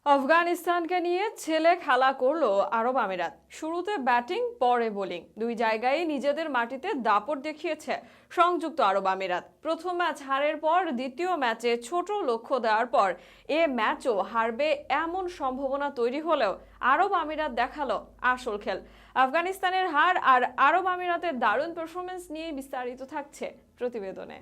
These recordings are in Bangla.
আফগানিস্তানকে নিয়ে ছেলে খেলা করলো আরব আমিরাত। শুরুতে ব্যাটিং, পরে বোলিং, দুই জায়গায় নিজেদের মাটিতে দাপট দেখিয়েছে সংযুক্ত আরব আমিরাত। প্রথম ম্যাচ হারের পর দ্বিতীয় ম্যাচে ছোট লক্ষ্য দেওয়ার পর এ ম্যাচও হারবে এমন সম্ভাবনা তৈরি হলেও আরব আমিরাত দেখালো আসল খেল। আফগানিস্তানের হার আর আরব আমিরাতের দারুণ পারফরমেন্স নিয়ে বিস্তারিত থাকছে প্রতিবেদনে।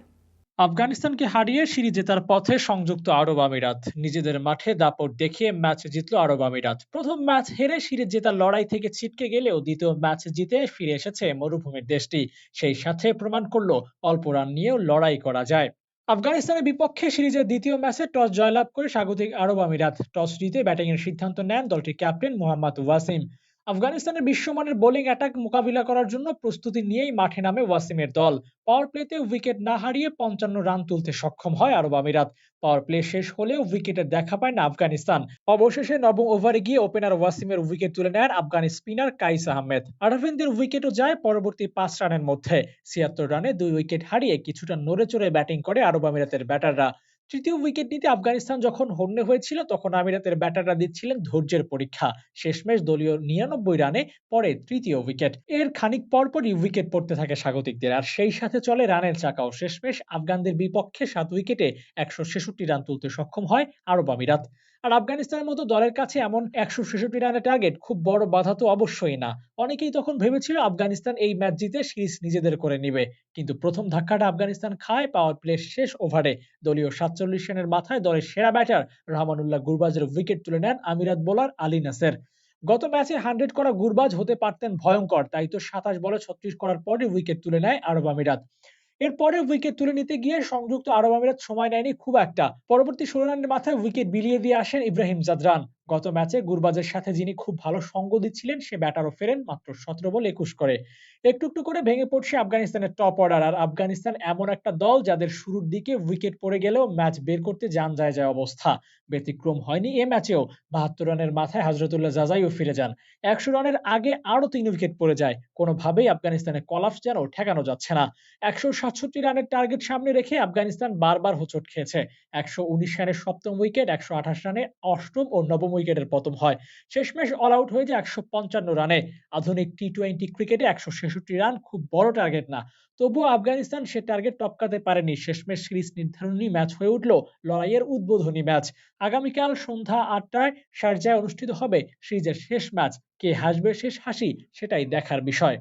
আফগানিস্তানকে হারিয়ে সিরিজ জেতার পথে সংযুক্ত আরব আমিরাত। নিজেদের মাঠে দাপট দেখিয়ে ম্যাচ জিতল আরব আমিরাত। প্রথম ম্যাচ হেরে সিরিজ জেতার লড়াই থেকে ছিটকে গেলেও দ্বিতীয় ম্যাচ জিতে ফিরে এসেছে মরুভূমির দেশটি। সেই সাথে প্রমাণ করলো অল্প রান নিয়েও লড়াই করা যায়। আফগানিস্তানের বিপক্ষে সিরিজের দ্বিতীয় ম্যাচে টস জয়লাভ করে স্বাগতিক আরব আমিরাত টস জিতে ব্যাটিংয়ের সিদ্ধান্ত নেন দলটির ক্যাপ্টেন মোহাম্মদ ওয়াসিম। আফগানিস্তানের বিশ্বমানের বোলিং অ্যাটাক মোকাবিলা করার জন্য প্রস্তুতি নিয়েই মাঠে নামে ওয়াসিমের দল। পাওয়ার প্লেতে উইকেট না হারিয়ে ৫৫ রান তুলতে সক্ষম হয় আরব আমিরাত। পাওয়ার প্লে শেষ হলেও উইকেটের দেখা পায় না আফগানিস্তান। অবশেষে নবম ওভারে গিয়ে ওপেনার ওয়াসিমের উইকেট তুলে নেন আফগান স্পিনার কাইস আহমেদ। আরাফিনদের উইকেটও যায় পরবর্তী ৫ রানের মধ্যে। ৭৬ রানে ২ উইকেট হারিয়ে কিছুটা নড়েচড়ে ব্যাটিং করে আরব আমিরাতের ব্যাটাররা। তৃতীয় উইকেট নিতে আফগানিস্তান যখন হন্যে হয়েছিল তখন আমিরাতের ব্যাটাররা দিচ্ছিলেন ধৈর্যের পরীক্ষা। শেষমেশ দলীয় ৯৯ রানে পরে তৃতীয় উইকেট। এর খানিক পরপরই উইকেট পড়তে থাকে স্বাগতিকদের, আর সেই সাথে চলে রানের চাকাও। শেষমেশ আফগানদের বিপক্ষে ৭ উইকেটে ১৬৬ রান তুলতে সক্ষম হয় আরব আমিরাত। আর আফগানিস্তানের মতো দলের কাছে এমন ১৬৬ রানের টার্গেট খুব বড় বাধা তো অবশ্যই না। অনেকেই তখন ভেবেছিল আফগানিস্তান এই ম্যাচ জিতে সিরিজ নিজেদের করে নিবে। কিন্তু প্রথম ধাক্কাটা আফগানিস্তান খায় পাওয়ার প্লে শেষ ওভারে। দলীয় ৪৭ রানের মাথায় দলের সেরা ব্যাটার রহমানুল্লাহ গুরবাজের উইকেট তুলে নেন আমিরাত বোলার আলী নাসের। গত ম্যাচে ১০০ করা গুরবাজ হতে পারতেন ভয়ঙ্কর, তাই তো ২৭ বলে ৩৬ করার পরে উইকেট তুলে নেয় আরব আমিরাত। এরপরে উইকেট তুলে নিতে গিয়ে সংযুক্ত আরব আমিরাত সময় নেয়নি খুব একটা। পরবর্তী ১৬ রানের মাথায় উইকেট বিলিয়ে দিয়ে আসেন ইব্রাহিম জাদরান। গত ম্যাচে গুরবাজের সাথে যিনি খুব ভালো সঙ্গ দিচ্ছিলেন সে ব্যাটারও ফেরেন মাত্র ১৭ বল ২১ করে। একটু একটু করে ভেঙে পড়ছে আফগানিস্তানের টপ অর্ডার। আর আফগানিস্তান এমন একটা দল যাদের শুরুর দিকে উইকেট পড়ে গেলেও ম্যাচ বের করতে যান যায় যায় অবস্থা। ব্যতিক্রম হয়নি এ ম্যাচেও। ৭২ রানের মাথায় হযরতুল্লাহ জাজাইও ফিরে যান। ১০০ রানের আগে আরো ৩ উইকেট পড়ে যায়। কোনোভাবেই আফগানিস্তানের কলাপস যেন ঠেকানো যাচ্ছে না। ১৬৭ রানের টার্গেট সামনে রেখে আফগানিস্তান বারবার হোঁচট খেয়েছে। ১১৯ রানের সপ্তম উইকেট, ১২৮ রানে অষ্টম ও নবম উইকেটের পতন হয়। শেষমেশ অল আউট হয়ে যায় ১৫৫ রানে। আধুনিক টি-টোয়েন্টি ক্রিকেটে ১৬৬ রান খুব বড় টার্গেট না। তবুও আফগানিস্তান সে টার্গেট টপকাতে পারেনি। শেষমেশ সিরিজ নির্ধারণী ম্যাচ হয়ে উঠল লড়াইয়ের উদ্বোধনী ম্যাচ। আগামীকাল সন্ধ্যা ৮টায় শারজায় অনুষ্ঠিত হবে সিরিজের শেষ ম্যাচ। কে হাসবে শেষ হাসি সেটাই দেখার বিষয়।